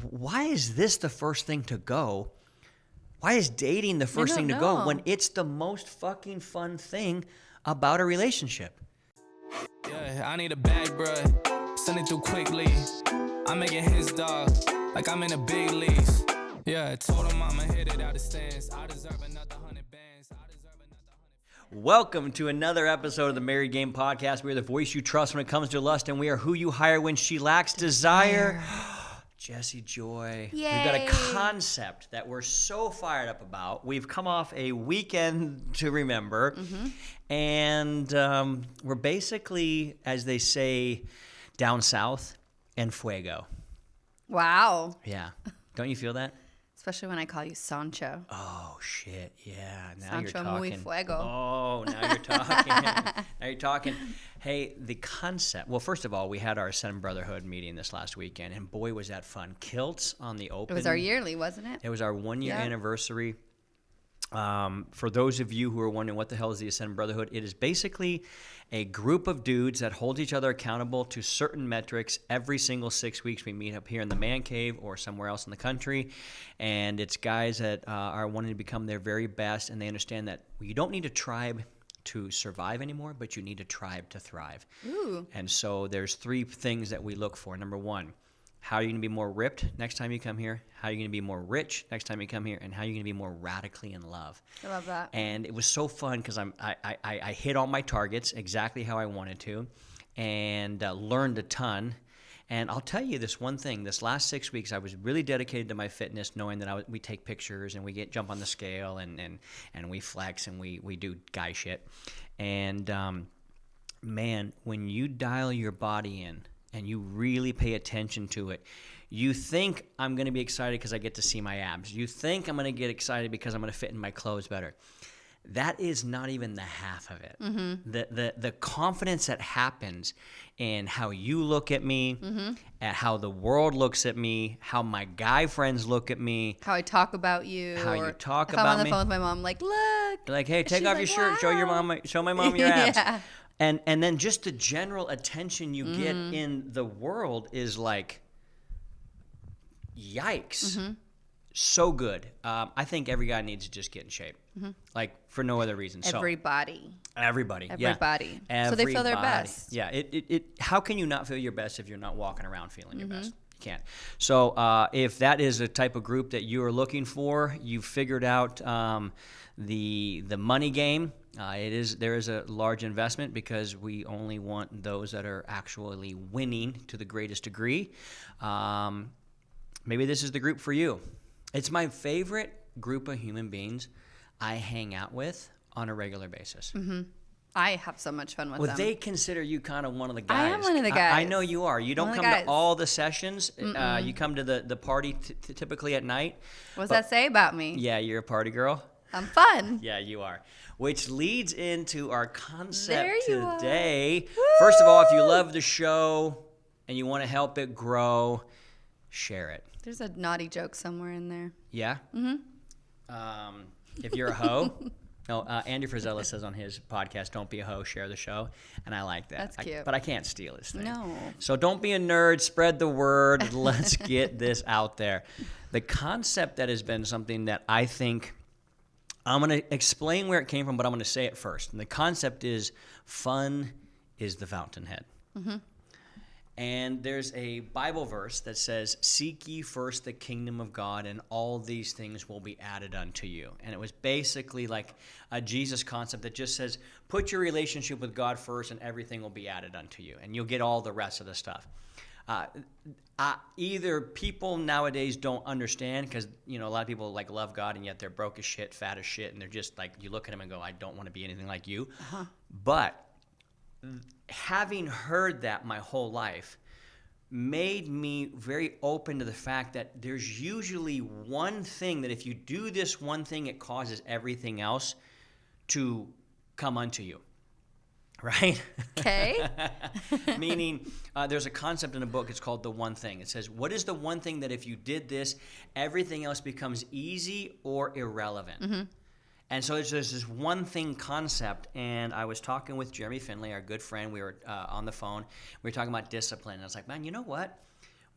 why is this the first thing to go? Why is dating the first thing to go when it's the most fucking fun thing about a relationship? Yeah, I need a bag, bruh. Send it through quickly. I'm making his dog like I'm in the big leagues. Yeah, told him I'ma hit it out of stands. I deserve another 100 bands. Welcome to another episode of the Married Game Podcast. We are the voice you trust when it comes to lust, and we are who you hire when she lacks desire. Jesse Joy. Yay. We've got a concept that we're so fired up about. We've come off a weekend to remember, and we're basically, as they say down south, en fuego. Wow. Yeah. Don't you feel that? Especially when I call you Sancho. Oh, shit. Yeah. Now Sancho you're talking. muy fuego. Oh, now you're talking. Now you're talking. Hey, the concept. Well, first of all, we had our Ascend Brotherhood meeting this last weekend, and boy, was that fun. Kilts on the open. It was our yearly, wasn't it? It was our 1 year anniversary. For those of you who are wondering what the hell is the Ascend Brotherhood, it is basically a group of dudes that hold each other accountable to certain metrics. Every single 6 weeks we meet up here in the man cave or somewhere else in the country, and it's guys that are wanting to become their very best, and they understand that you don't need a tribe to survive anymore, but you need a tribe to thrive. Ooh. And so there's three things that we look for. Number one, how are you going to be more ripped next time you come here? How are you going to be more rich next time you come here? And how are you going to be more radically in love? I love that. And it was so fun because I hit all my targets exactly how I wanted to, and learned a ton. And I'll tell you this one thing. This last 6 weeks, I was really dedicated to my fitness, knowing that we take pictures and we jump on the scale and we flex and we do guy shit. And, man, when you dial your body in, and you really pay attention to it, you think I'm going to be excited because I get to see my abs. You think I'm going to get excited because I'm going to fit in my clothes better. That is not even the half of it. Mm-hmm. The confidence that happens in how you look at me, at how the world looks at me, how my guy friends look at me. How I talk about you. How you talk if about me. I'm on the phone with my mom, like, look. Like, hey, take off your shirt, wow. show my mom your abs. Yeah. And then just the general attention you get in the world is like, yikes. So good. I think every guy needs to just get in shape. Like, for no other reason. Everybody. Everybody. So they feel their best. Yeah. How can you not feel your best if you're not walking around feeling your best? You can't. So if that is a type of group that you are looking for, you've figured out the money game. There is a large investment because we only want those that are actually winning to the greatest degree. Maybe this is the group for you. It's my favorite group of human beings I hang out with on a regular basis. I have so much fun with them. Well, they consider you kind of one of the guys. I am one of the guys. I know you are. You don't come to all the sessions. You come to the party typically at night. What does that say about me? Yeah, you're a party girl. I'm fun. Yeah, you are. Which leads into our concept there you today. Woo! First of all, if you love the show and you want to help it grow, share it. There's a naughty joke somewhere in there. Yeah? If you're a hoe. No, Andy Frizella says on his podcast, don't be a hoe, share the show. And I like that. That's cute. But I can't steal his thing. No. So don't be a nerd. Spread the word. Let's get this out there. The concept that has been something that I think I'm going to explain where it came from, but I'm going to say it first. And the concept is fun is the fountainhead. And there's a Bible verse that says, seek ye first the kingdom of God, and all these things will be added unto you. And it was basically like a Jesus concept that just says, put your relationship with God first, and everything will be added unto you. And you'll get all the rest of the stuff. Either people nowadays don't understand because, a lot of people like love God and yet they're broke as shit, fat as shit, and they're just like, you look at them and go, I don't want to be anything like you. But having heard that my whole life made me very open to the fact that there's usually one thing that if you do this one thing, it causes everything else to come unto you. Right? Okay. Meaning, there's a concept in a book, it's called The One Thing. It says, what is the one thing that if you did this, everything else becomes easy or irrelevant? And so there's this one thing concept, and I was talking with Jeremy Finley, our good friend. We were on the phone. We were talking about discipline. And I was like, man, you know what?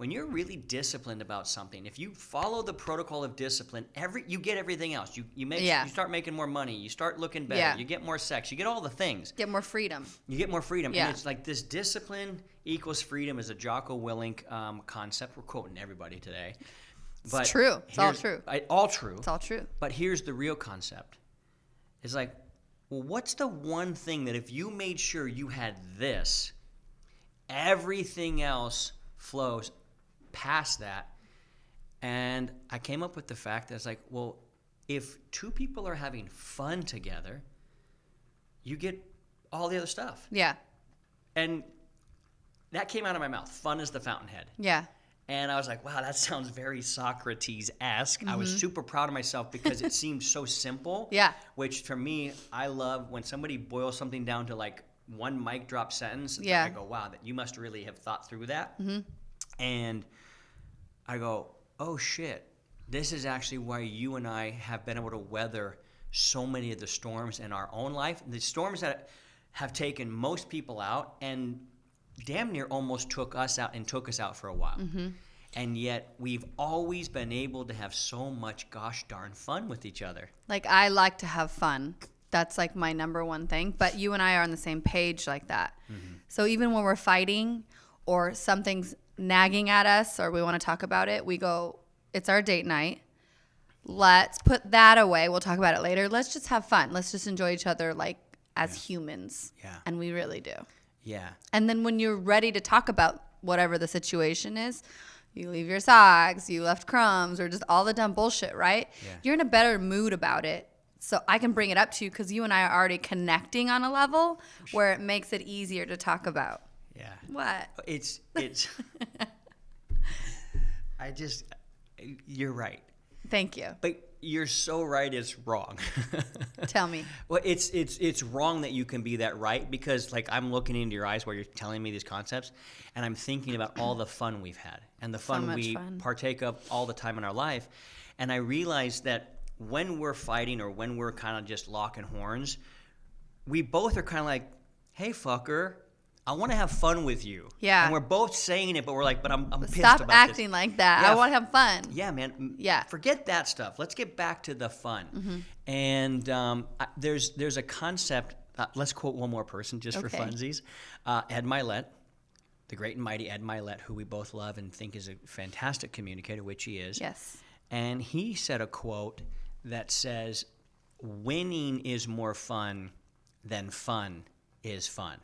when you're really disciplined about something, if you follow the protocol of discipline, you get everything else. You start making more money, you start looking better, you get more sex, you get all the things. Get more freedom. You get more freedom. Yeah. And it's like this discipline equals freedom is a Jocko Willink concept. We're quoting everybody today. But It's true. It's all true. All true. It's all true. But here's the real concept. It's like, well, what's the one thing that if you made sure you had this, everything else flows past that? And I came up with the fact that it's like, well, if two people are having fun together, you get all the other stuff. Yeah. And that came out of my mouth. Fun is the fountainhead. Yeah. And I was like, wow, that sounds very Socrates-esque. I was super proud of myself because it seemed so simple. Yeah. Which for me, I love when somebody boils something down to like one mic drop sentence. Yeah. I go, wow, that you must really have thought through that. Mm-hmm. And I go, oh shit, this is actually why you and I have been able to weather so many of the storms in our own life. The storms that have taken most people out and damn near almost took us out for a while. Mm-hmm. And yet we've always been able to have so much gosh darn fun with each other. Like, I like to have fun. That's like my number one thing. But you and I are on the same page like that. Mm-hmm. So even when we're fighting or something's nagging at us or we want to talk about it, we go, it's our date night. Let's put that away. We'll talk about it later. Let's just have fun. Let's just enjoy each other like as humans. Yeah. And we really do. Yeah. And then when you're ready to talk about whatever the situation is, you leave your socks, you left crumbs, or just all the dumb bullshit, right? Yeah. You're in a better mood about it. So I can bring it up to you because you and I are already connecting on a level where it makes it easier to talk about. Yeah. What? It's you're right. Thank you. But you're so right, it's wrong. Tell me. Well, it's wrong that you can be that right because, like, I'm looking into your eyes while you're telling me these concepts, and I'm thinking about all the fun we've had and the fun we partake of all the time in our life. And I realize that when we're fighting or when we're kind of just locking horns, we both are kind of like, hey, fucker, I want to have fun with you. Yeah. And we're both saying it, but we're like, but I'm pissed Stop about acting this. like that. Yeah. I want to have fun. Yeah, man. Yeah. Forget that stuff. Let's get back to the fun. Mm-hmm. And there's a concept. Let's quote one more person just for funsies. Ed Milet, the great and mighty Ed Milet, who we both love and think is a fantastic communicator, which he is. Yes. And he said a quote that says, winning is more fun than fun is fun.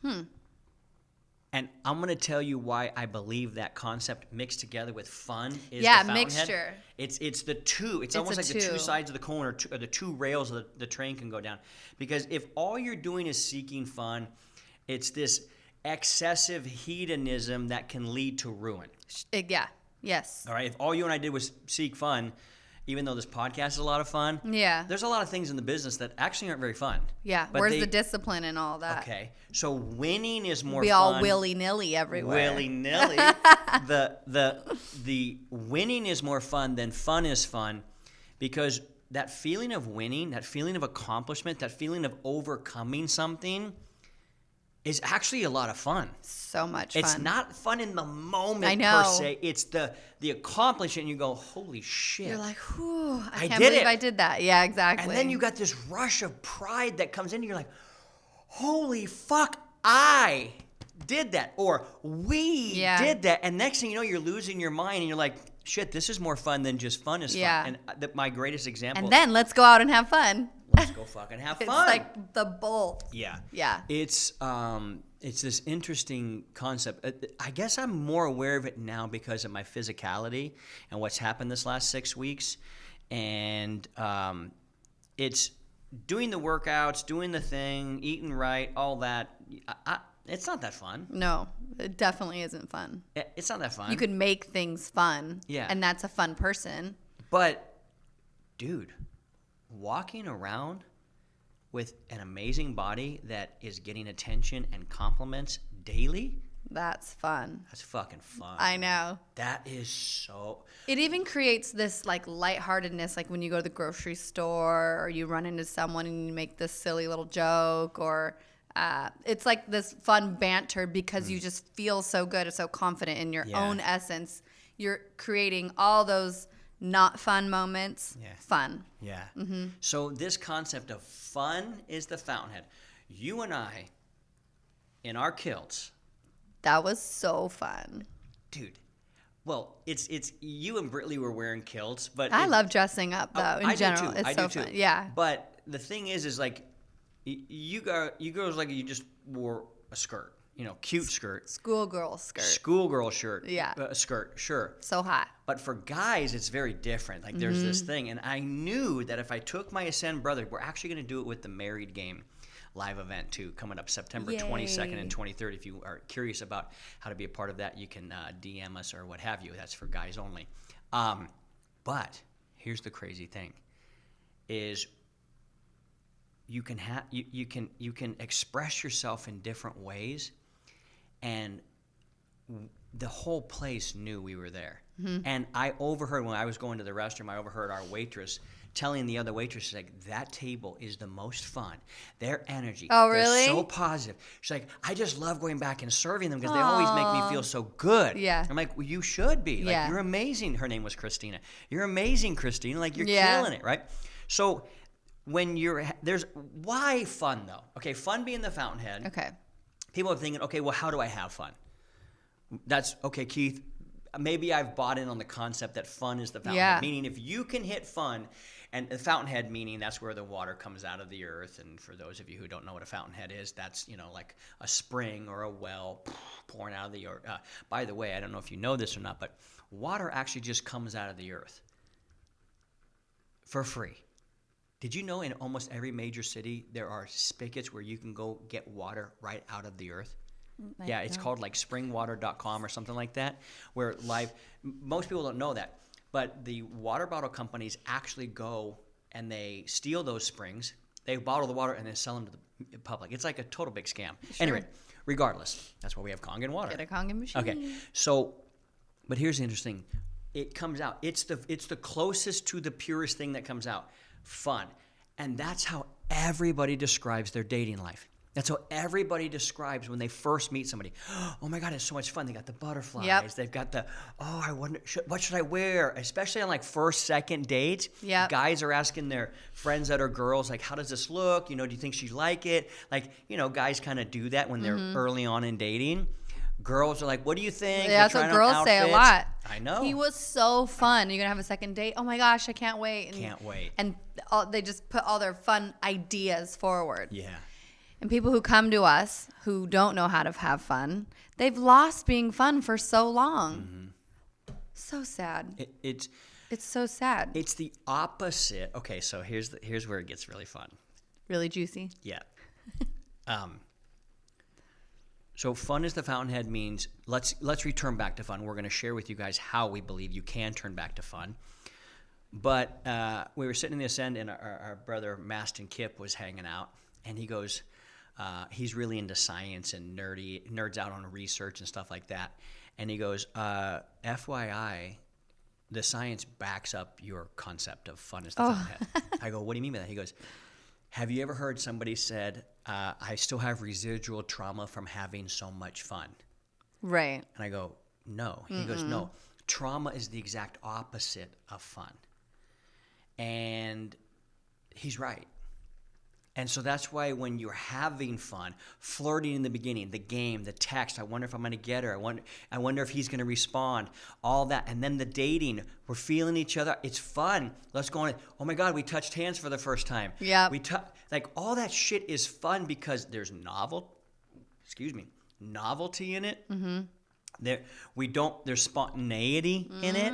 And I'm going to tell you why I believe that concept mixed together with fun is the fountainhead. Mixture. It's the two. It's almost like the two sides of the coin or the two rails of the train can go down. Because if all you're doing is seeking fun, it's this excessive hedonism that can lead to ruin. Yeah. Yes. All right. If all you and I did was seek fun, even though this podcast is a lot of fun, yeah, there's a lot of things in the business that actually aren't very fun. Yeah. Where's the discipline and all that? Okay. So winning is more fun. We all willy-nilly everywhere. Willy-nilly. the winning is more fun than fun is fun because that feeling of winning, that feeling of accomplishment, that feeling of overcoming something is actually a lot of fun. So much fun. It's not fun in the moment I know. per se. It's the accomplishment and you go, holy shit. You're like, whew, I can't did believe it. I did that. Yeah, exactly. And then you got this rush of pride that comes in and you're like, holy fuck, I did that. Or we did that. And next thing you know, you're losing your mind and you're like, shit, this is more fun than just fun is fun. And my greatest example. And then let's go out and have fun. Let's go fucking have fun. It's like the both. Yeah. Yeah. It's this interesting concept. I guess I'm more aware of it now because of my physicality and what's happened this last 6 weeks. And it's doing the workouts, doing the thing, eating right, all that. It's not that fun. No, it definitely isn't fun. It's not that fun. You can make things fun. Yeah. And that's a fun person. But, dude, walking around with an amazing body that is getting attention and compliments daily, that's fun. that's fucking fun. I know. That is so... It even creates this like lightheartedness, like when you go to the grocery store or you run into someone and you make this silly little joke or it's like this fun banter because you just feel so good and so confident in your own essence. You're creating all those not fun moments fun. Yeah. So this concept of fun is the fountainhead. You and I, in our kilts. That was so fun. Dude. Well, it's you and Britley were wearing kilts, but I love dressing up though. In general, do too. it's so fun. Yeah. But the thing is like, you girls like you just wore a skirt, cute skirt, schoolgirl skirt, shirt, skirt, sure. So hot. But for guys, it's very different. Like there's this thing, and I knew that if I took my Ascend brother, we're actually going to do it with the Married Game live event too, coming up September 22nd and 23rd. If you are curious about how to be a part of that, you can DM us or what have you. That's for guys only. But here's the crazy thing: is you can express yourself in different ways, and the whole place knew we were there. And I overheard when I was going to the restroom. I overheard our waitress telling the other waitresses, like, that table is the most fun. Their energy. Oh, really? They're so positive. She's like, I just love going back and serving them because they always make me feel so good. Yeah. I'm like, well, you should be. Like, you're amazing. Her name was Christina. You're amazing, Christina. Like, you're killing it, right? So when why fun, though? Okay, fun being the fountainhead. Okay. People are thinking, okay, well, how do I have fun? That's, okay, Keith, maybe I've bought in on the concept that fun is the fountainhead. Meaning if you can hit fun, and the fountainhead meaning that's where the water comes out of the earth. And for those of you who don't know what a fountainhead is, that's, like a spring or a well pouring out of the earth. By the way, I don't know if you know this or not, but water actually just comes out of the earth for free. Did you know in almost every major city there are spigots where you can go get water right out of the earth? It's called like springwater.com or something like that, where most people don't know that, but the water bottle companies actually go and they steal those springs, they bottle the water, and then sell them to the public. It's like a total big scam. Sure. Anyway, regardless, that's why we have Kangen water. Get a Kangen machine. Okay, so, but here's the interesting, it comes out, it's the closest to the purest thing that comes out, fun, and that's how everybody describes their dating life. That's how everybody describes when they first meet somebody. Oh my God, it's so much fun. They got the butterflies. Yep. They've got I wonder, what should I wear? Especially on like first, second dates. Yep. Guys are asking their friends that are girls, like, how does this look? Do you think she'd like it? Like, guys kind of do that when they're early on in dating. Girls are like, what do you think? Yeah, that's what girls say a lot. I know. He was so fun. You're going to have a second date? Oh my gosh, I can't wait. Can't wait. And they just put all their fun ideas forward. Yeah. And people who come to us who don't know how to have fun, they've lost being fun for so long. So sad. It's so sad. It's the opposite. Okay, so here's where it gets really fun. Really juicy? Yeah. So fun is the fountainhead means let's return back to fun. We're going to share with you guys how we believe you can turn back to fun. But we were sitting in the Ascend, and our brother Maston Kip was hanging out, and he goes, he's really into science and nerds out on research and stuff like that. And he goes, FYI, the science backs up your concept of fun as the fountainhead. I go, what do you mean by that? He goes, have you ever heard somebody said, I still have residual trauma from having so much fun? Right. And I go, no. He goes, no. Trauma is the exact opposite of fun. And he's right. And so that's why when you're having fun, flirting in the beginning, the game, the text, I wonder if I'm going to get her. I wonder if he's going to respond, all that. And then the dating, we're feeling each other. It's fun. Let's go on. Oh my God, we touched hands for the first time. Yeah. Like all that shit is fun because there's novelty in it. There's spontaneity in it.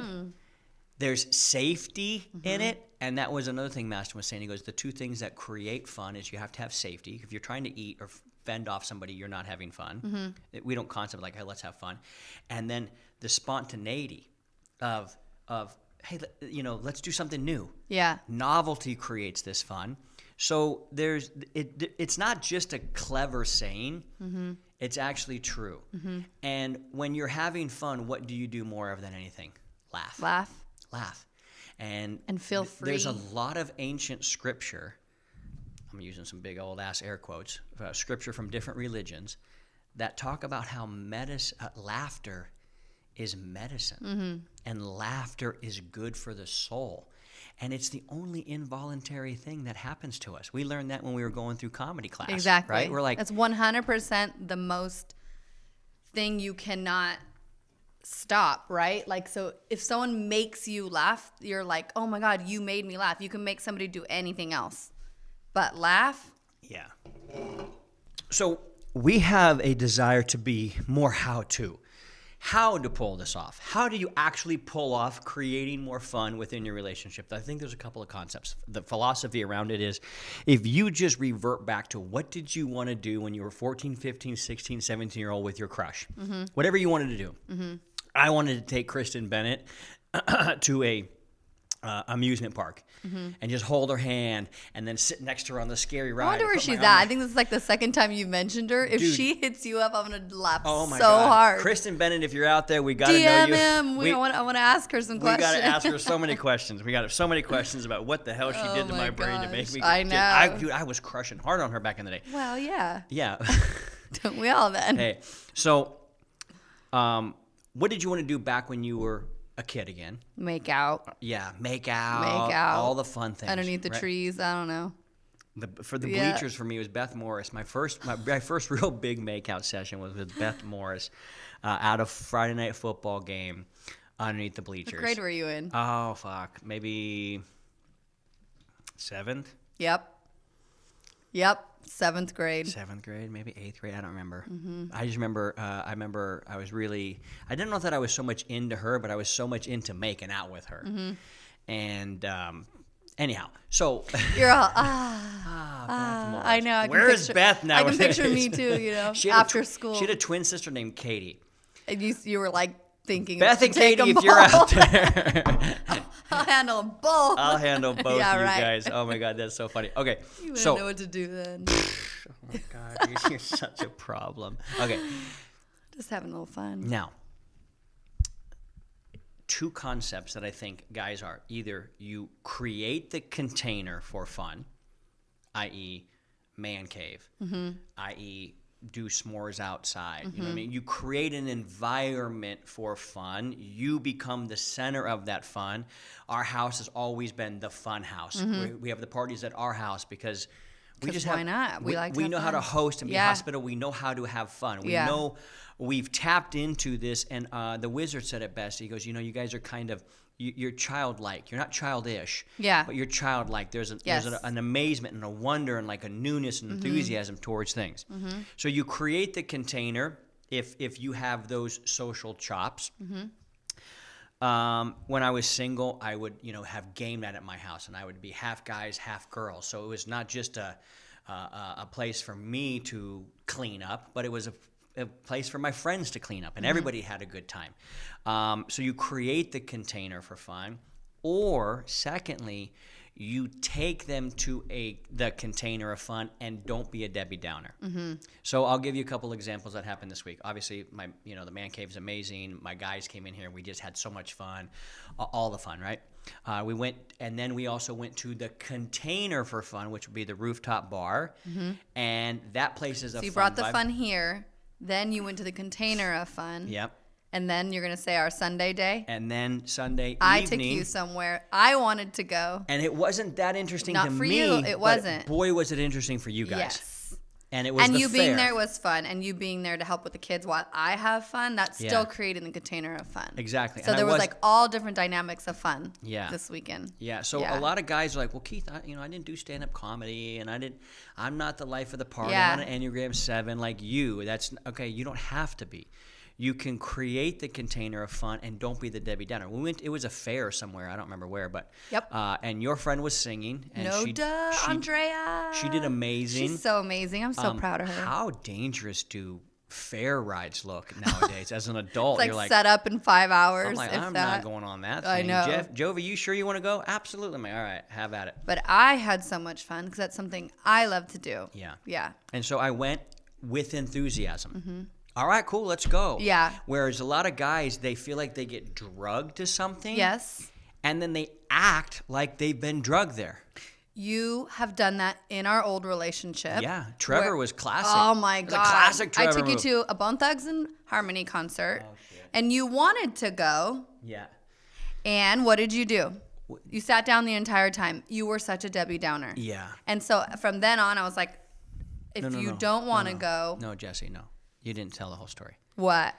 There's safety in it. And that was another thing Maston was saying. He goes, the two things that create fun is you have to have safety. If you're trying to eat or fend off somebody, you're not having fun. We don't concept like, hey, let's have fun. And then the spontaneity of hey, let's do something new. Yeah. Novelty creates this fun. So it's not just a clever saying. It's actually true. And when you're having fun, what do you do more of than anything? Laugh. And feel free. There's a lot of ancient scripture I'm using some big old ass air quotes, scripture from different religions that talk about how laughter is medicine, and laughter is good for the soul. And it's the only involuntary thing that happens to us. We learned that when we were going through comedy class. Exactly. Right? We're like, that's 100% the most thing you cannot stop, right? Like, so if someone makes you laugh, you're like, oh my God, you made me laugh. You can make somebody do anything else. But laugh? Yeah. So we have a desire to be more how to pull this off. How do you actually pull off creating more fun within your relationship? I think there's a couple of concepts. The philosophy around it is, if you just revert back to what did you want to do when you were 14, 15, 16, 17-year-old with your crush, whatever you wanted to do. I wanted to take Kristen Bennett to a amusement park and just hold her hand and then sit next to her on the scary ride. I wonder where she's at. I think this is like the second time you mentioned her. If she hits you up, I'm going to laugh so hard. Kristen Bennett, if you're out there, we got to know you. DM him. I want to ask her some questions. We got to ask her so many questions. We got so many questions about what the hell she did to my brain to make me. I know. Dude, I was crushing hard on her back in the day. Well, yeah. Yeah. Don't we all then? Hey, so what did you want to do back when you were a kid again? Make out. Yeah, make out. All the fun things. Underneath the trees. I don't know. For the bleachers, for me, it was Beth Morris. My first real big make-out session was with Beth Morris at a Friday night football game underneath the bleachers. What grade were you in? Oh, fuck. Maybe 7th? Yep. 7th grade. 7th grade, maybe 8th grade. I don't remember. I just remember. I remember I was really. I didn't know that I was so much into her, but I was so much into making out with her. And anyhow, so you're all Beth Morris. I know. Where is Beth now? I can picture me too. You know, after school. She had a twin sister named Katie. And you were like thinking, Beth and Katie, if you're out there. I'll handle both. I'll handle both you right. guys. Oh my God, that's so funny. Okay, you wouldn't know what to do then. Oh my God, you're such a problem. Okay, just having a little fun. Now, two concepts that I think guys are: either you create the container for fun, i.e., man cave, i.e., do s'mores outside. You know what I mean? You create an environment for fun. You become the center of that fun. Our house has always been the fun house. We have the parties at our house because we just why not? We like to have know how fun. to host and be hospitable. We know how to have fun. We know we've tapped into this. And the wizard said it best. He goes, you guys are kind of you're childlike. You're not childish. Yeah. But you're childlike. There's an amazement and a wonder and like a newness and enthusiasm towards things. So you create the container if you have those social chops. When I was single, I would have game night at my house, and I would be half guys, half girls. So it was not just a place for me to clean up, but it was a place for my friends to clean up, and everybody had a good time. So you create the container for fun, or secondly, you take them to the container of fun and don't be a Debbie Downer. So I'll give you a couple examples that happened this week. Obviously, the man cave is amazing. My guys came in here and we just had so much fun, all the fun, right? We went, and then we also went to the container for fun, which would be the rooftop bar, and that place is a fun. So you brought the fun here, then you went to the container of fun. Yep. And then you're going to say our Sunday day? And then Sunday evening. I took you somewhere I wanted to go. And it wasn't that interesting to me. Not for you. It wasn't. Boy, was it interesting for you guys. Yes. And it was and the you fair. being there was fun. And you being there to help with the kids while I have fun, that's still creating the container of fun. Exactly. So and there was like all different dynamics of fun this weekend. Yeah. So a lot of guys are like, well, Keith, I didn't do stand-up comedy, and I'm not the life of the party. I'm not an Enneagram 7 like you. That's okay. You don't have to be. You can create the container of fun and don't be the Debbie Downer. It was a fair somewhere. I don't remember where, but and your friend was singing. And Andrea. She did amazing. She's so amazing. I'm so proud of her. How dangerous do fair rides look nowadays? As an adult, it's you're like set up in 5 hours. I'm like, I'm not going on that thing. I know. Jovi, you sure you want to go? Absolutely. I'm like, all right, have at it. But I had so much fun because that's something I love to do. Yeah. And so I went with enthusiasm. All right, cool, let's go. Yeah. Whereas a lot of guys, they feel like they get drugged to something. Yes. And then they act like they've been drugged there. You have done that in our old relationship. Yeah, Trevor was classic. Oh my It was God. a classic Trevor I took you move. to a Bone Thugs and Harmony concert. Oh, shit. And you wanted to go. Yeah. And what did you do? You sat down the entire time. You were such a Debbie Downer. Yeah. And so from then on, I was like, if you don't want to go. No, Jesse, no. You didn't tell the whole story. What?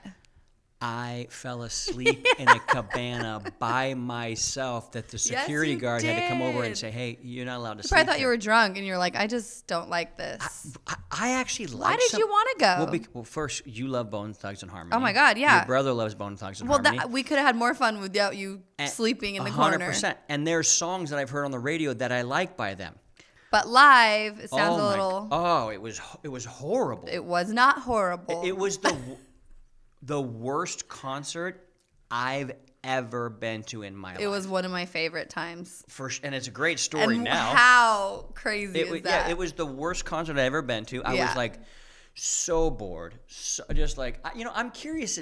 I fell asleep in a cabana by myself that the security you guard had to come over and did. say, hey, you're not allowed to I sleep thought you here. were drunk and you're like, I just don't like this. I actually like Why did you want to go? Well, first, you love Bone Thugs and Harmony. Oh my God, yeah. Your brother loves Bone Thugs and Well, Harmony. we could have had more fun without you sleeping in the corner. 100%. And there's songs that I've heard on the radio that I like by them. But live, it sounds a little. Oh, it was horrible. It was not horrible. It was the worst concert I've ever been to in my life. It was one of my favorite times. And it's a great story And now. how crazy is that? Yeah, it was the worst concert I've ever been to. I was like so bored, just like I'm curious.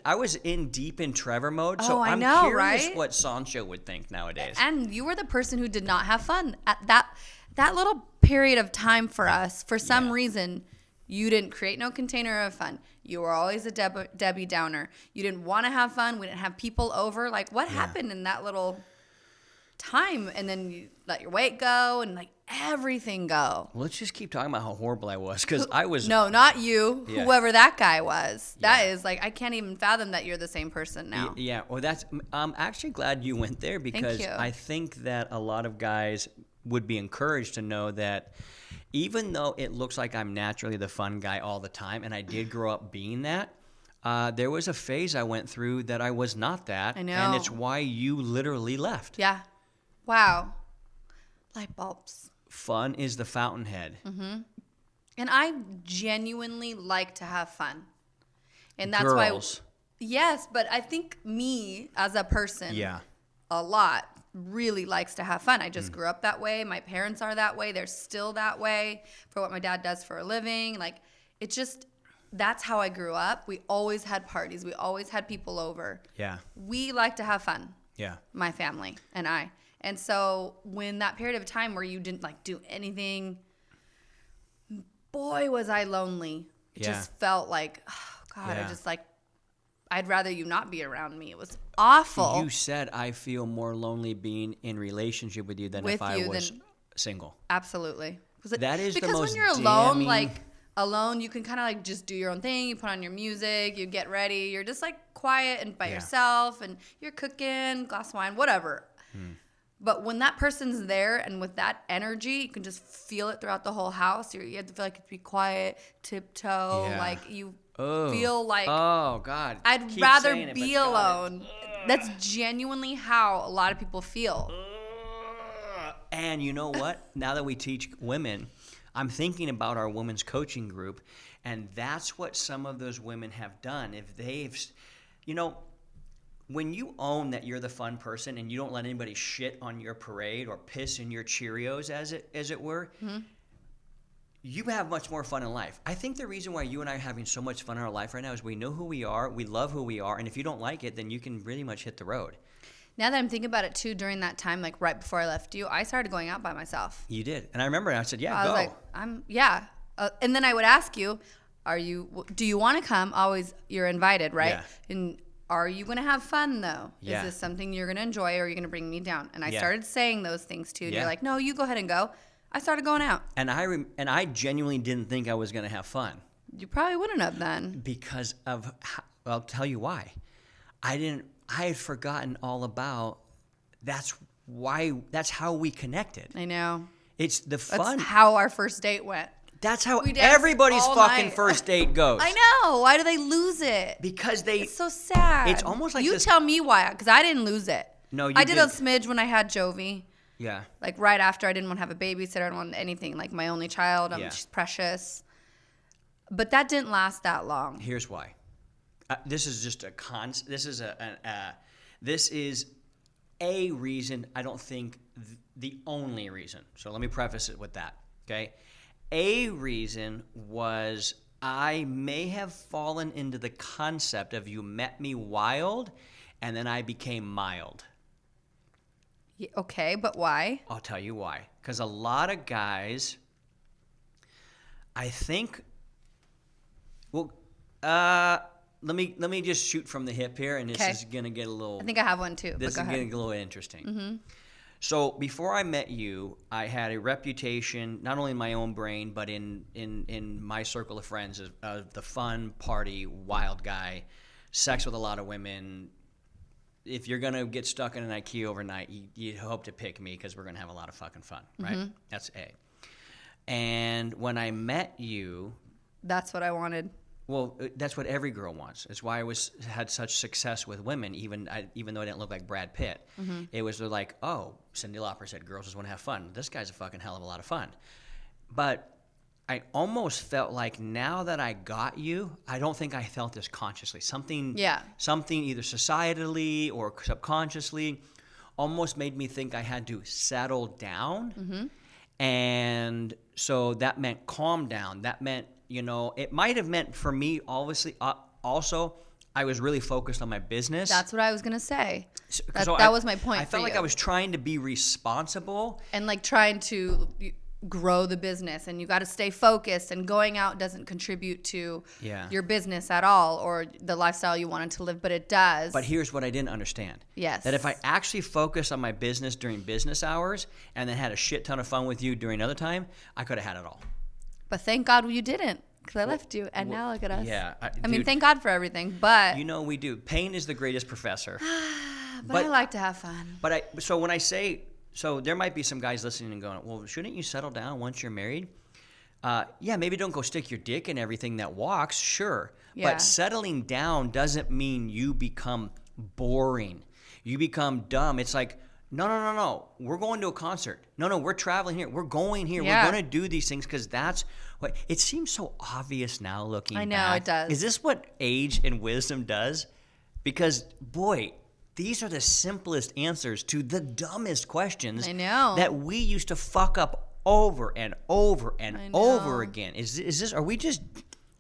I was in deep in Trevor mode, so I I'm know, curious right? what Sancho would think nowadays. And you were the person who did not have fun at that little period of time for us. For some reason, you didn't create no container of fun. You were always a Debbie Downer. You didn't want to have fun. We didn't have people over. Like, what happened in that little time? And then you let your weight go and like everything go. Well, let's just keep talking about how horrible I was, because I was. No, not you. Yeah. Whoever that guy was. That is like, I can't even fathom that you're the same person now. Yeah, well, I'm actually glad you went there, because you. I think that a lot of guys would be encouraged to know that even though it looks like I'm naturally the fun guy all the time, and I did grow up being that, there was a phase I went through that I was not that. I know. And it's why you literally left. Yeah. Wow. Light bulbs. Fun is the fountainhead. Mm-hmm. And I genuinely like to have fun. And that's Girls. why. Yes, but I think me as a person. Yeah. A lot really likes to have fun. I just grew up that way. My parents are that way. They're still that way for what my dad does for a living. Like, it's just, that's how I grew up. We always had parties. We always had people over. Yeah. We like to have fun. Yeah. My family and I. And so when that period of time where you didn't like do anything, boy, was I lonely. It just felt like, oh God, Yeah. I just like, I'd rather you not be around me. It was awful. You said I feel more lonely being in relationship with you than With if I you was than- single. Absolutely. That is the because most when you're alone, damning- like alone, you can kind of like just do your own thing. You put on your music, you get ready. You're just like quiet and by yourself, and you're cooking, glass of wine, whatever. But when that person's there and with that energy, you can just feel it throughout the whole house. You have to feel like you have to be quiet, tiptoe, like you feel like Oh God. I'd Keep rather saying it, but be God, alone. That's genuinely how a lot of people feel. And you know what? Now that we teach women, I'm thinking about our women's coaching group, and that's what some of those women have done. If they've, when you own that you're the fun person and you don't let anybody shit on your parade or piss in your Cheerios, as it were, you have much more fun in life. I think the reason why you and I are having so much fun in our life right now is we know who we are, we love who we are, and if you don't like it, then you can pretty much hit the road. Now that I'm thinking about it too, during that time, like right before I left you, I started going out by myself. You did. And I remember I said, I go. was like, and then I would ask you, do you want to come? Always, you're invited, right? Yeah. And are you going to have fun though? Yeah. Is this something you're going to enjoy, or are you going to bring me down? And I Yeah. started saying those things too. And Yeah. you're like, no, you go ahead and go. I started going out. And I genuinely didn't think I was going to have fun. You probably wouldn't have then. Because of, I'll tell you why. I had forgotten all about, that's how we connected. I know. It's the fun. That's how our first date went. That's how We danced everybody's all fucking night. first date goes. I know. Why do they lose it? Because It's so sad. It's almost like you this- tell me why, because I didn't lose it. No, you I did a didn't. smidge when I had Jovi. Yeah. Like right after, I didn't want to have a babysitter. I didn't want anything. Like my only child. Yeah. She's precious. But that didn't last that long. Here's why. This is just this is a reason. I don't think the only reason. So let me preface it with that. Okay. A reason was I may have fallen into the concept of you met me wild, and then I became mild. Okay, but why? I'll tell you why. Because a lot of guys, I think, well, let me just shoot from the hip here, and this is gonna get a little. I think I have one too. This is gonna get a little interesting. Mm-hmm. So before I met you, I had a reputation, not only in my own brain, but in my circle of friends, of the fun, party, wild guy, sex with a lot of women. If you're going to get stuck in an IKEA overnight, you hope to pick me because we're going to have a lot of fucking fun, right? Mm-hmm. That's A. And when I met you... That's what I wanted. Well, that's what every girl wants. It's why I had such success with women, even though I didn't look like Brad Pitt. Mm-hmm. It was like, oh, Cyndi Lauper said girls just want to have fun. This guy's a fucking hell of a lot of fun. But I almost felt like now that I got you, I don't think I felt this consciously. Something either societally or subconsciously almost made me think I had to settle down. Mm-hmm. And so that meant calm down. That meant, it might have meant for me, obviously, also, I was really focused on my business. That's what I was going to say. That was my point. I felt like I was trying to be responsible. And like trying to grow the business, and you got to stay focused, and going out doesn't contribute to your business at all or the lifestyle you wanted to live, but it does. But here's what I didn't understand. Yes. That if I actually focused on my business during business hours and then had a shit ton of fun with you during other time, I could have had it all. But thank God you didn't, because I left you, and now look at us. Yeah. I mean, thank God for everything, but... we do. Pain is the greatest professor. but I like to have fun. So when I say... So there might be some guys listening and going, well, shouldn't you settle down once you're married? Maybe don't go stick your dick in everything that walks, sure. Yeah. But settling down doesn't mean you become boring. You become dumb. It's like, no. We're going to a concert. No, we're traveling here. We're going here. Yeah. We're going to do these things because that's what... It seems so obvious now looking back. I know, it does. Is this what age and wisdom does? Because, boy... These are the simplest answers to the dumbest questions that we used to fuck up over and over and over again. Is this? Are we just?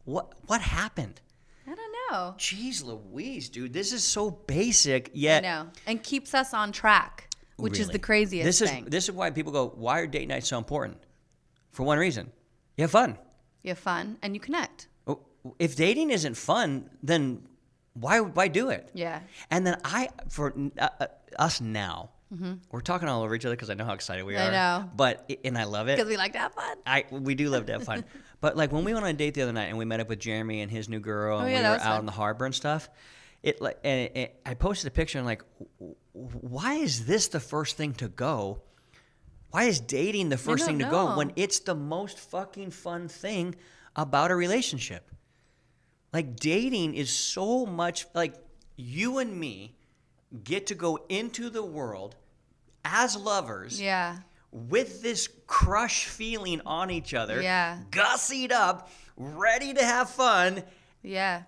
What happened? I don't know. Jeez Louise, dude, this is so basic yet. I know, and keeps us on track, which is the craziest thing. This is why people go, why are date nights so important? For one reason, you have fun. You have fun, and you connect. If dating isn't fun, then why do it? Yeah. And then for us now, mm-hmm. we're talking all over each other because I know how excited we are. I know. And I love it. Because we like to have fun. We do love to have fun. But like when we went on a date the other night and we met up with Jeremy and his new girl and we were out in the harbor and stuff, I posted a picture and like, why is this the first thing to go? Why is dating the first thing to go when it's the most fucking fun thing about a relationship? Like, dating is so much, like, you and me get to go into the world as lovers. Yeah. With this crush feeling on each other. Yeah. Gussied up, ready to have fun. Yeah.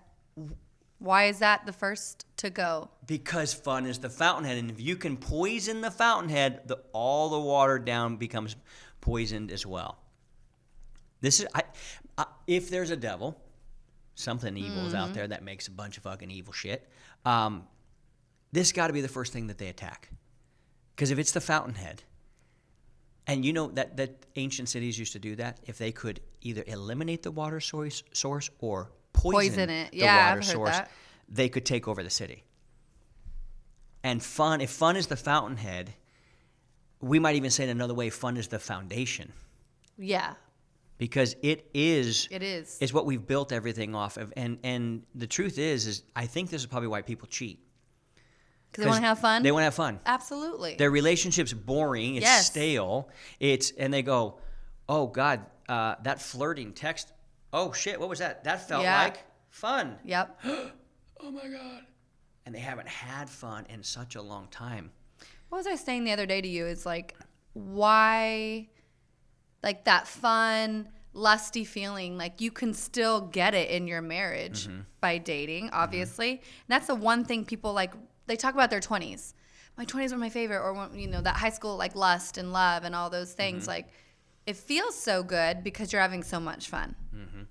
Why is that the first to go? Because fun is the fountainhead. And if you can poison the fountainhead, all the water down becomes poisoned as well. This is, if there's a devil... Something evil is out there that makes a bunch of fucking evil shit. This got to be the first thing that they attack. Because if it's the fountainhead, and that ancient cities used to do that, if they could either eliminate the water source or poison it. The water source, they could take over the city. And if fun is the fountainhead, we might even say it another way, fun is the foundation. Yeah. Because it is. It's what we've built everything off of. And the truth is I think this is probably why people cheat. Because they want to have fun? They want to have fun. Absolutely. Their relationship's boring. It's stale. And they go, oh, God, that flirting text. Oh, shit, what was that? That felt like fun. Yep. Oh, my God. And they haven't had fun in such a long time. What was I saying the other day to you? It's like, why... Like that fun, lusty feeling, like you can still get it in your marriage by dating, obviously. And that's the one thing people like, they talk about their 20s. My 20s were my favorite, or, that high school like lust and love and all those things. Like it feels so good because you're having so much fun. Mm-hmm.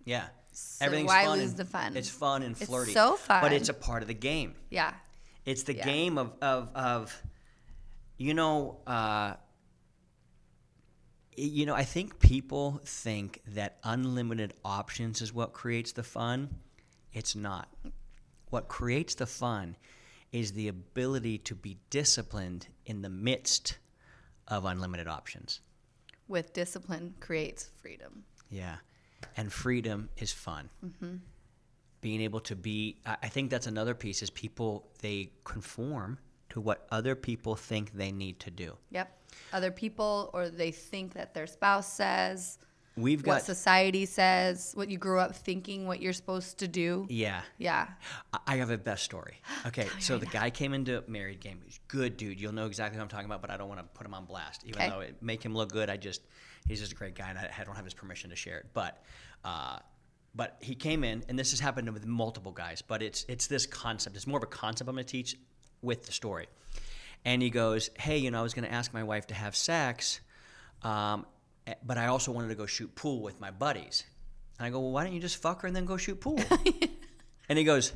Yeah. So everything's why fun. lose the fun? It's fun and flirty. It's so fun. But it's a part of the game. Yeah. It's the game of I think people think that unlimited options is what creates the fun. It's not. What creates the fun is the ability to be disciplined in the midst of unlimited options. With discipline creates freedom. Yeah. And freedom is fun. Mm-hmm. Being able to be, I think that's another piece, is people, they conform to what other people think they need to do. Yep. Other people, or they think that their spouse says, We've got what society says, what you grew up thinking, what you're supposed to do. Yeah. Yeah. I have a best story. Okay, so the guy came into Married Game. He's a good dude. You'll know exactly who I'm talking about, but I don't want to put him on blast. Even though it make him look good, he's just a great guy, and I don't have his permission to share it. But he came in, and this has happened with multiple guys, but it's this concept. It's more of a concept I'm going to teach with the story. And he goes, hey, I was going to ask my wife to have sex, but I also wanted to go shoot pool with my buddies. And I go, well, why don't you just fuck her and then go shoot pool? And he goes,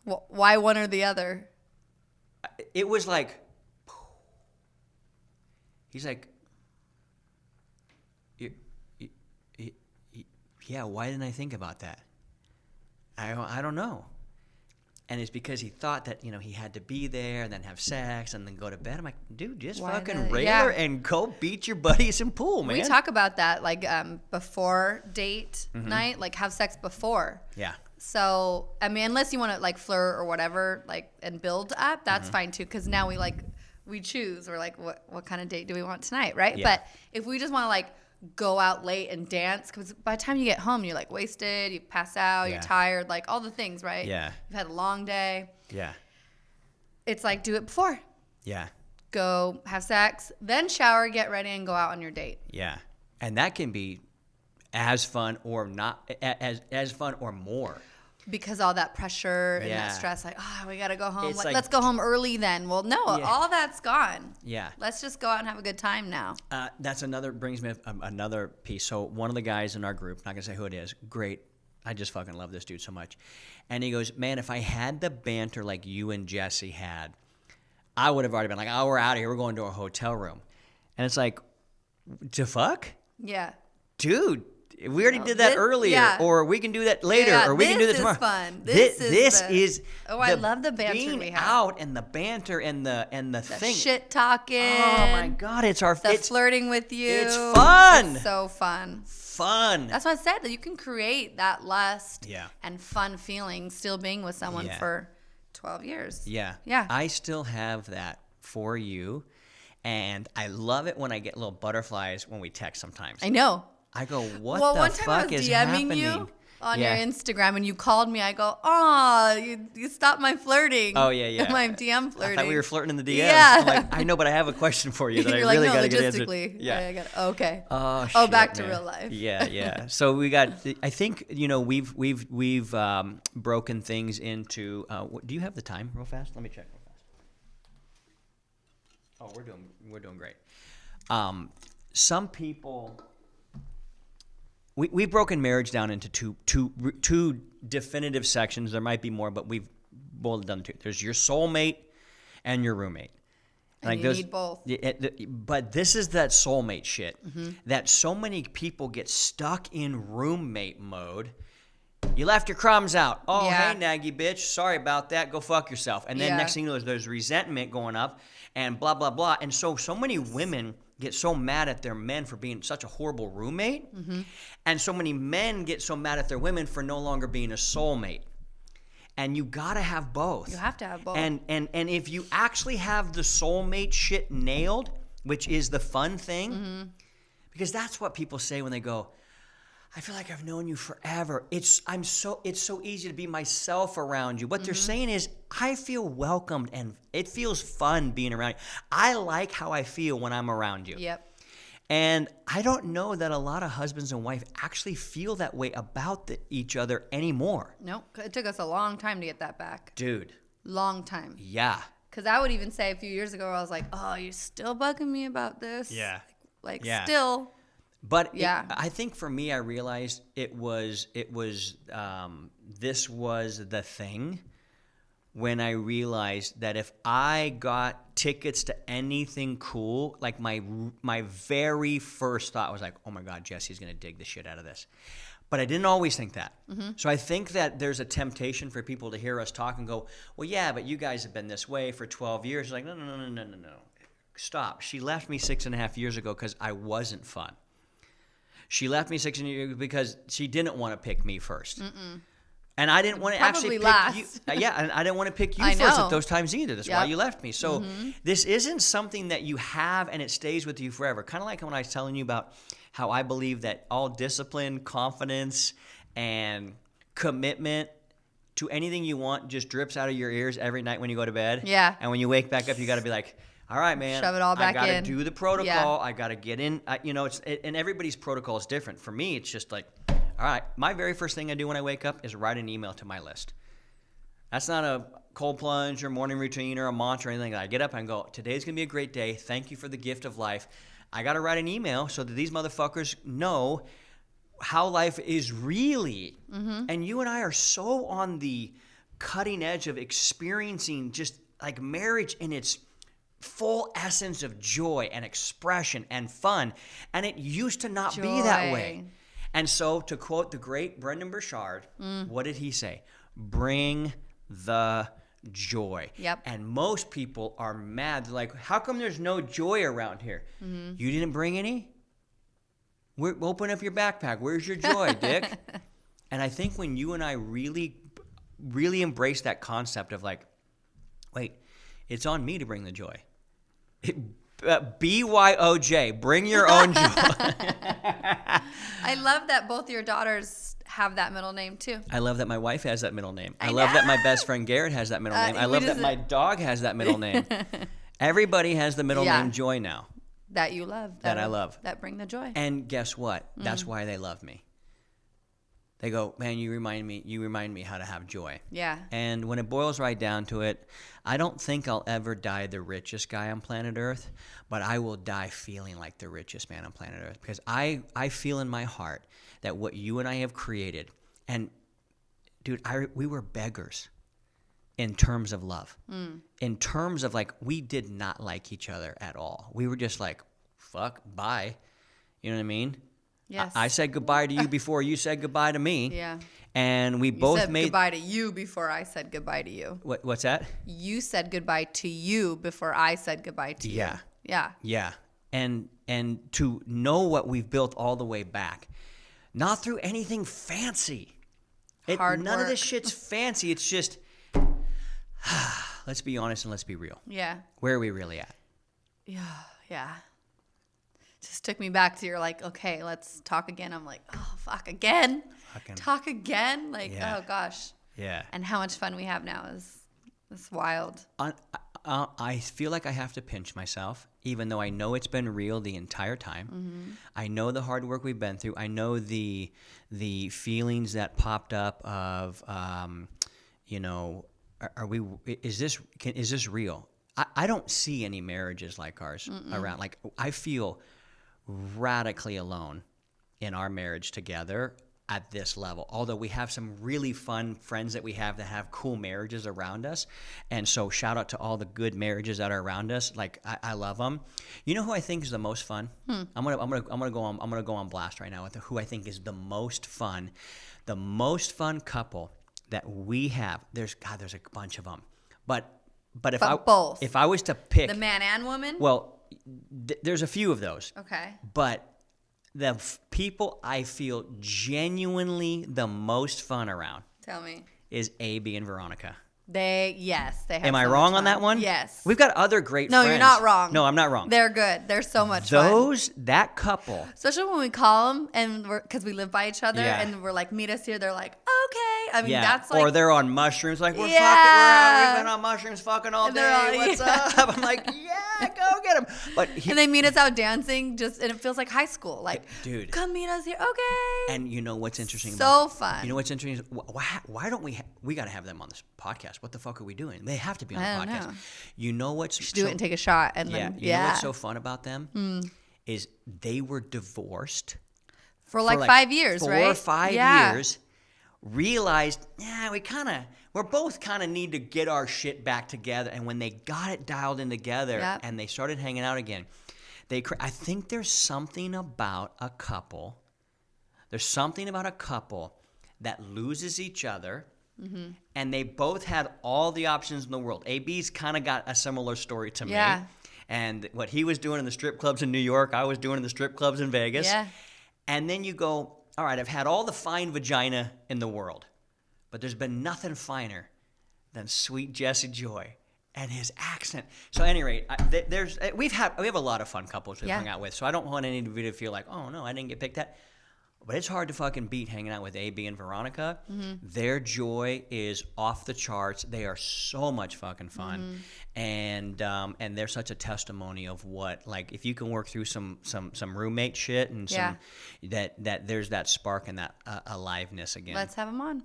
well, why one or the other? It was like, he's like, yeah, why didn't I think about that? I don't know. And it's because he thought that, he had to be there and then have sex and then go to bed. I'm like, dude, just fucking rail her and go beat your buddies in pool, man. We talk about that, like, before date night, like, have sex before. Yeah. So, I mean, unless you want to, like, flirt or whatever, like, and build up, that's fine, too, because now we choose. We're like, what kind of date do we want tonight, right? Yeah. But if we just want to, like, go out late and dance, because by the time you get home, you're like wasted, you pass out, you're tired, like all the things, right? Yeah. You've had a long day. Yeah. It's like, do it before. Yeah. Go have sex, then shower, get ready, and go out on your date. Yeah. And that can be as fun or not, as fun or more. Because all that pressure and that stress, like, we got to go home. It's like, let's go home early then. Well, no, all that's gone. Yeah. Let's just go out and have a good time now. Brings me another piece. So one of the guys in our group, not going to say who it is, great. I just fucking love this dude so much. And he goes, man, if I had the banter like you and Jesse had, I would have already been like, oh, we're out of here. We're going to a hotel room. And it's like, to fuck? Yeah. Dude. We already did that earlier, or we can do that later, or we can do that tomorrow. This is fun. I love the banter being we have. out and the banter and the thing. Shit talking. Oh my God, it's flirting with you. It's fun. It's so fun. Fun. That's why I said that you can create that lust and fun feeling still being with someone for 12 years. Yeah. Yeah. I still have that for you, and I love it when I get little butterflies when we text sometimes. I know. I go, what well, the one time fuck I was is DMing happening? you on your Instagram, and you called me. I go, you stopped my flirting. Oh, yeah. My DM flirting. I thought we were flirting in the DMs. Yeah. I'm like, I know, but I have a question for you that I You're really like, got to get answered. logistically. Yeah. I got it. Okay. Oh, shit, back to man. real life. Yeah. So we got, I think, we've broken things into, do you have the time real fast? Let me check real fast. Oh, we're doing great. Some people... We've broken marriage down into two definitive sections. There might be more, but we've boiled it down to two. There's your soulmate and your roommate. And you need both. But this is that soulmate shit that so many people get stuck in roommate mode. You left your crumbs out. Oh, hey, naggy bitch. Sorry about that. Go fuck yourself. And then next thing you know, there's resentment going up and blah, blah, blah. And so many women get so mad at their men for being such a horrible roommate. And so many men get so mad at their women for no longer being a soulmate. And you got to have both. You have to have both. And if you actually have the soulmate shit nailed, which is the fun thing, because that's what people say when they go, I feel like I've known you forever. It's so easy to be myself around you. What they're saying is, I feel welcomed and it feels fun being around you. I like how I feel when I'm around you. Yep. And I don't know that a lot of husbands and wives actually feel that way about each other anymore. Nope. It took us a long time to get that back. Dude. Long time. Yeah. Because I would even say a few years ago, I was like, oh, you're still bugging me about this? Yeah. Like still. But I think for me, I realized this was the thing, when I realized that if I got tickets to anything cool, like my very first thought was like, oh my God, Jesse's going to dig the shit out of this. But I didn't always think that. So I think that there's a temptation for people to hear us talk and go, well, yeah, but you guys have been this way for 12 years. Like, no. Stop. She left me 6.5 years ago because I wasn't fun. She left me 6 years ago because she didn't want to pick me first. And I didn't want to actually pick you. Yeah, and I didn't want to pick you first at those times either. That's why you left me. So this isn't something that you have and it stays with you forever. Kind of like when I was telling you about how I believe that all discipline, confidence, and commitment to anything you want just drips out of your ears every night when you go to bed. Yeah. And when you wake back up, you got to be like, all right, man. Shove it all back in. I got to do the protocol. I got to get in. And everybody's protocol is different. For me, it's just like, all right, my very first thing I do when I wake up is write an email to my list. That's not a cold plunge or morning routine or a mantra or anything. I get up and go, today's going to be a great day. Thank you for the gift of life. I got to write an email so that these motherfuckers know how life is really. And you and I are so on the cutting edge of experiencing just like marriage in its full essence of joy and expression and fun. And it used to not be that way. And so, to quote the great Brendan Burchard, what did he say? Bring the joy. Yep. And most people are mad. They're like, how come there's no joy around here? You didn't bring any? Open up your backpack. Where's your joy, Dick? And I think when you and I really, really embrace that concept of like, wait, it's on me to bring the joy. BYOJ, bring your own joy. I love that both your daughters have that middle name too. I love that my wife has that middle name. I love that my best friend Garrett has that middle name. I love that my dog has that middle name. Everybody has the middle name Joy now. That you love. That I love. That bring the joy. And guess what? That's why they love me. They go, man, you remind me how to have joy. Yeah. And when it boils right down to it, I don't think I'll ever die the richest guy on planet Earth, but I will die feeling like the richest man on planet Earth because I feel in my heart that what you and I have created, and dude, we were beggars in terms of love. In terms of like, we did not like each other at all. We were just like, fuck, bye. You know what I mean? Yes. I said goodbye to you before you said goodbye to me. Yeah. And we You both said made goodbye to you before I said goodbye to you. What's that? You said goodbye to you before I said goodbye to you. Yeah. Yeah. And to know what we've built all the way back, not through anything fancy. Hard none work. of this shit's fancy. It's just let's be honest and let's be real. Yeah. Where are we really at? Yeah. Just took me back to you're like, okay, let's talk again. I'm like, oh, fuck, again? Talk again? Like, oh, gosh. Yeah. And how much fun we have now is wild. I feel like I have to pinch myself, even though I know it's been real the entire time. I know the hard work we've been through. I know the feelings that popped up of, is this real? I don't see any marriages like ours around. Like, I feel radically alone in our marriage together at this level, although we have some really fun friends that have cool marriages around us. And so shout out to all the good marriages that are around us. Like, I love them. You know who I think is the most fun? I'm gonna go on blast right now with who I think is the most fun couple that we have. There's a bunch of them, but if I was to pick the man and woman, well, there's a few of those. Okay. But the people I feel genuinely the most fun around. Tell me. Is A.B. and Veronica. They have. Am I wrong on that one? Yes. We've got other great friends. No, you're not wrong. No, I'm not wrong. They're good. They're so much fun. That couple. Especially when we call them and because we live by each other and we're like, meet us here. They're like, okay. I mean, that's like. Or they're on mushrooms. Like, we've been on mushrooms fucking all day. What's up? I'm like, go get them. And they meet us out dancing and it feels like high school. Like, dude, come meet us here. Okay. And you know what's interesting so fun. You know what's interesting? Why don't we got to have them on this podcast? What the fuck are we doing? They have to be on the podcast. Know. You know what's we should do it and take a shot and then you know what's so fun about them is they were divorced for like 5 years, right? 4 or 5 years, realized, we're both kind of need to get our shit back together. And when they got it dialed in together and they started hanging out again, I think there's something about a couple. There's something about a couple that loses each other, and they both had all the options in the world. AB's kind of got a similar story to me. And what he was doing in the strip clubs in New York, I was doing in the strip clubs in Vegas. Yeah. And then you go, all right, I've had all the fine vagina in the world, but there's been nothing finer than sweet Jesse Joy and his accent. So, at any rate, we have a lot of fun couples we've hung out with. So I don't want anybody to feel like, oh no, I didn't get picked at. But it's hard to fucking beat hanging out with AB and Veronica. Their joy is off the charts. They are so much fucking fun, and they're such a testimony of what, like, if you can work through some roommate shit and some that there's that spark and that aliveness again. Let's have them on.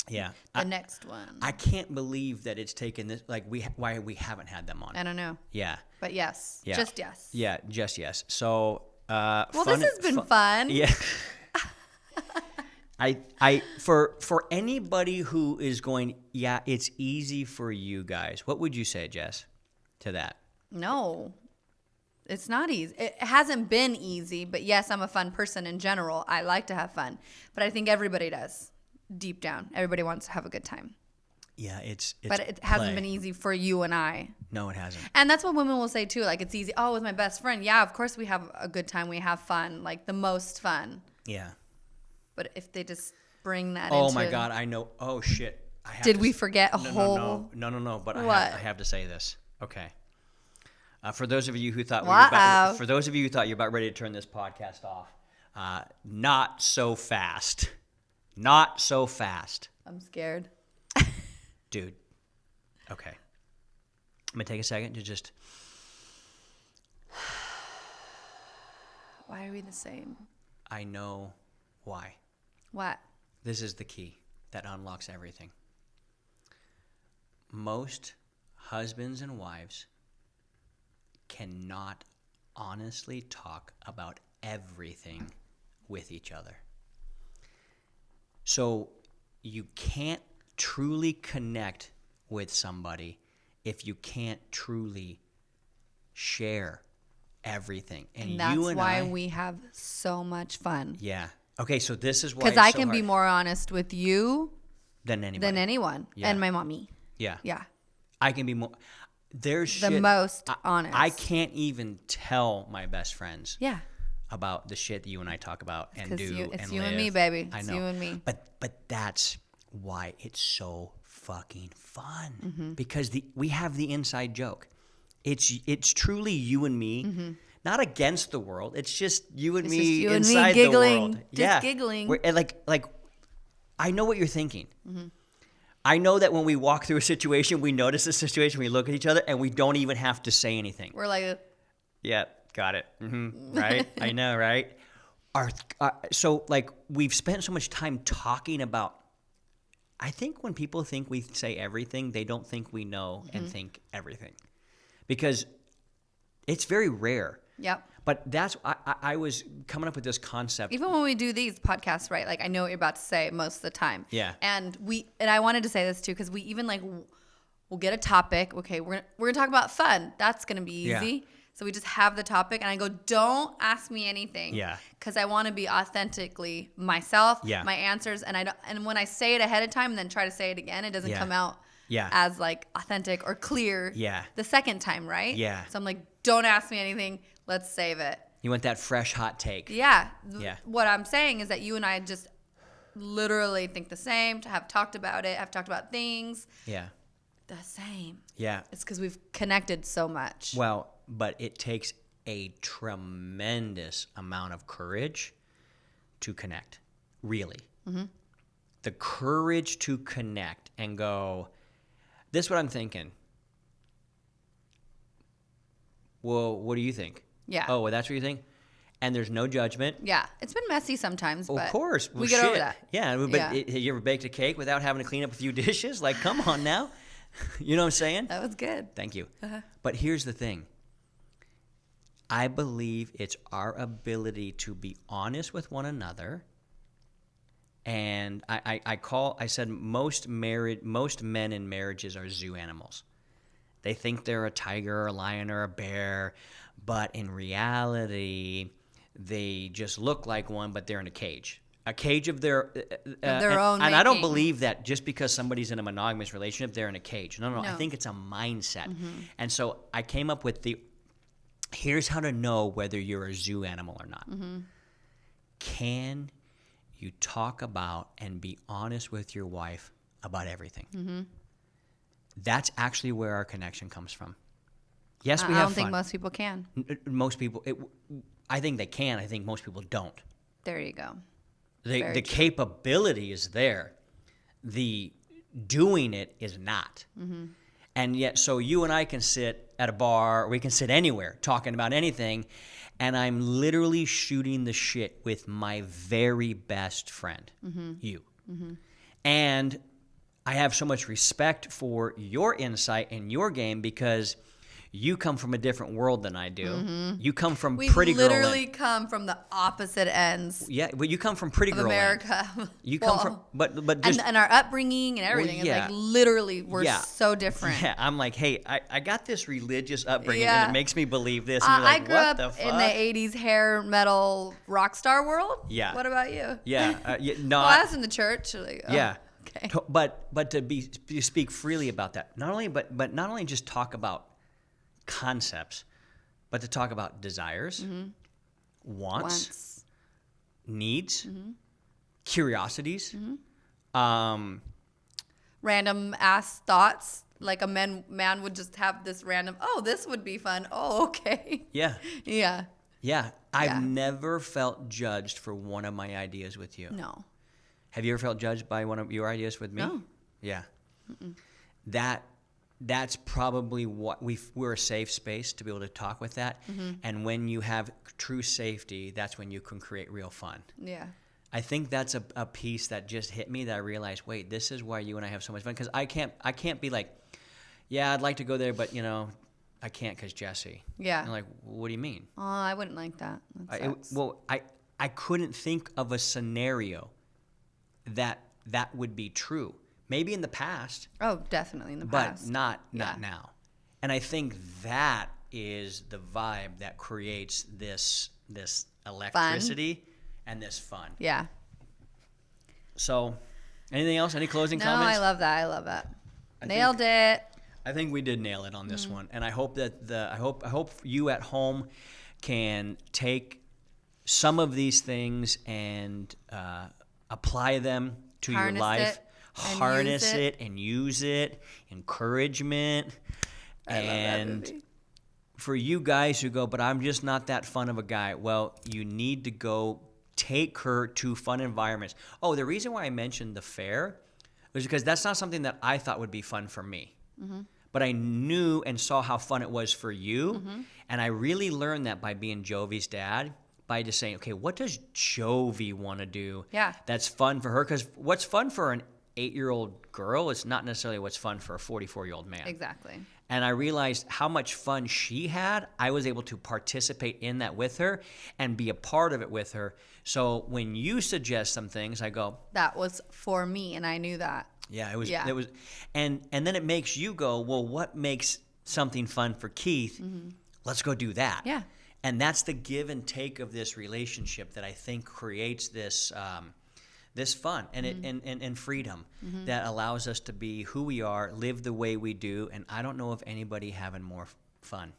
Yeah, the next one. I can't believe that it's taken this. Like, why we haven't had them on. I don't know. Yeah, but yes, just yes. Yeah, just yes. So, well, this has been fun. Yeah. For anybody who is going, it's easy for you guys. What would you say, Jess, to that? No, it's not easy. It hasn't been easy, but yes, I'm a fun person in general. I like to have fun, but I think everybody does deep down. Everybody wants to have a good time. Yeah, it's but it hasn't been easy for you and I. No, it hasn't. And that's what women will say too. Like, it's easy. Oh, with my best friend. Yeah, of course we have a good time. We have fun, like the most fun. Yeah. But if they just bring that into... Oh, my God, I know. Oh, shit. Did we forget a whole... No, but what? I have to say this. Okay. For those of you who thought you're about ready to turn this podcast off, not so fast. Not so fast. I'm scared. Dude. Okay. I'm going to take a second to just... Why are we the same? I know why. What? This is the key that unlocks everything. Most husbands and wives cannot honestly talk about everything with each other. So you can't truly connect with somebody if you can't truly share everything. And that's you and why we have so much fun. Yeah. Okay, so this is why. Because I can be more honest with you than anyone. Yeah. And my mommy. Yeah. Yeah. I can be more. There's the shit, most honest. I can't even tell my best friends. Yeah. About the shit that you and I talk about and do it's and you live. And me, baby. I know. It's you and me. But that's why it's so fucking fun. Because we have the inside joke. It's truly you and me. Not against the world. It's just you and me inside the world. Just giggling. Like, I know what you're thinking. I know that when we walk through a situation, we notice the situation, we look at each other, and we don't even have to say anything. We're like, yeah, got it. Right? I know, right? So, like, we've spent so much time talking about. I think when people think we say everything, they don't think we know and think everything, because it's very rare. Yep. But that's I was coming up with this concept. Even when we do these podcasts, right? Like, I know what you're about to say most of the time. Yeah. And I wanted to say this too, because we even we'll get a topic. Okay, we're gonna talk about fun. That's gonna be easy. Yeah. So we just have the topic, and I go, don't ask me anything. Yeah. Because I want to be authentically myself. Yeah. My answers, and when I say it ahead of time, and then try to say it again, it doesn't come out. Yeah. As like authentic or clear. Yeah. The second time, right? Yeah. So I'm like, don't ask me anything. Let's save it. You want that fresh hot take. Yeah. Yeah. What I'm saying is that you and I just literally think the same, have talked about it, have talked about things. Yeah. The same. Yeah. It's because we've connected so much. Well, but it takes a tremendous amount of courage to connect. Really. The courage to connect and go, this is what I'm thinking. Well, what do you think? Yeah. Oh, well, that's what you think? And there's no judgment. Yeah. It's been messy sometimes, but of course. Well, we get over that. Yeah. But you ever baked a cake without having to clean up a few dishes? Like, come on now. You know what I'm saying? That was good. Thank you. But here's the thing. I believe it's our ability to be honest with one another And I said most men in marriages are zoo animals. They think they're a tiger or a lion or a bear, but in reality, they just look like one, but they're in a cage of their own and I don't making. believe that just because somebody's in a monogamous relationship, they're in a cage. No. I No. think it's a mindset. And so I came up with here's how to know whether you're a zoo animal or not. Can you talk about and be honest with your wife about everything? That's actually where our connection comes from. Yes, we I have don't think fun. most people can. Most people, I think they can. I think most people don't. There you go. The Very true. capability is there. The doing it is not. And yet, so you and I can sit at a bar, or we can sit anywhere talking about anything, and I'm literally shooting the shit with my very best friend, you. And I have so much respect for your insight and your game because you come from a different world than I do. You come from We pretty girl literally land. come from the opposite ends Yeah, but you come from pretty of girl land. America. You come from, but just and our upbringing and everything is yeah. like literally we're Yeah. so different. yeah. I'm like, hey, I got this religious upbringing, Yeah. and it makes me believe this. And you're I like, grew what up the fuck? in the '80s hair metal rock star world. Yeah. What about you? Yeah, no, Well, I was in the church. Like, oh, yeah. Okay. But to speak freely about that, not only just talk about concepts, but to talk about desires, wants, needs, curiosities, Random ass thoughts. Like a man would just have this random. Oh, this would be fun. Oh, okay. yeah, Yeah. yeah. I've Yeah. never felt judged for one of my ideas with you. No. Have you ever felt judged by one of your ideas with me? No. Yeah. That's probably what we're a safe space to be able to talk with that. And when you have true safety, that's when you can create real fun. Yeah. I think that's a piece that just hit me that I realized, wait, this is why you and I have so much fun. Because I can't be like, yeah, I'd like to go there, but I can't because Jesse. Yeah. And like, what do you mean? Oh, I wouldn't like that. That sucks. I couldn't think of a scenario that would be true. Maybe in the past, Oh, definitely in the but past. not Yeah. now. And I think that is the vibe that creates this electricity and this fun. Yeah. So, anything else? Any closing No, comments? I love that. I love that. I Nailed it. I think we did nail it on this one, and I hope that I hope you at home can take some of these things and apply them to your Harness life. it and Harness use it and use it. Encouragement. I love that And movie. for you guys who go, but I'm just not that fun of a guy. Well, you need to go take her to fun environments. Oh, the reason why I mentioned the fair was because that's not something that I thought would be fun for me. But I knew and saw how fun it was for you. And I really learned that by being Jovi's dad, by just saying, okay, what does Jovi want to do Yeah. that's fun for her? Because what's fun for an 8-year-old girl is not necessarily what's fun for a 44-year-old man. Exactly. And I realized how much fun she had. I was able to participate in that with her and be a part of it with her. So when you suggest some things, I go, That was for me, and I knew that. yeah, it was, Yeah. it was, and then it makes you go, well, what makes something fun for Keith? Let's go do that. Yeah. And that's the give and take of this relationship that I think creates this this fun and and freedom that allows us to be who we are, live the way we do, and I don't know of anybody having more fun.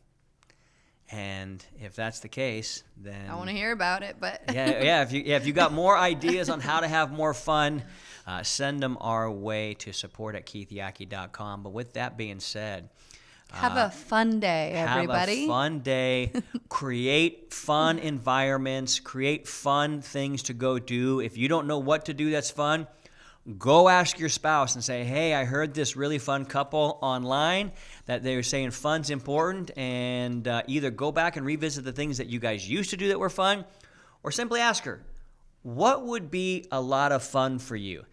And if that's the case, then I want to hear about it, but if you got more ideas on how to have more fun, send them our way to support@keithyaki.com. But with that being said, have a fun day, everybody. have a fun day. Create fun environments. Create fun things to go do. If you don't know what to do that's fun, go ask your spouse and say, hey, I heard this really fun couple online that they're saying fun's important, and either go back and revisit the things that you guys used to do that were fun, or simply ask her, what would be a lot of fun for you?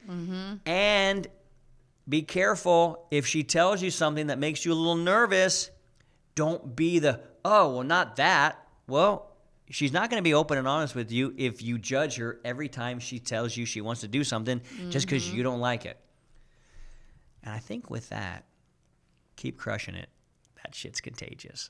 And be careful if she tells you something that makes you a little nervous. Don't be the, oh, well, not that. Well, She's not going to be open and honest with you if you judge her every time she tells you she wants to do something just because you don't like it. And I think with that, keep crushing it. That shit's contagious.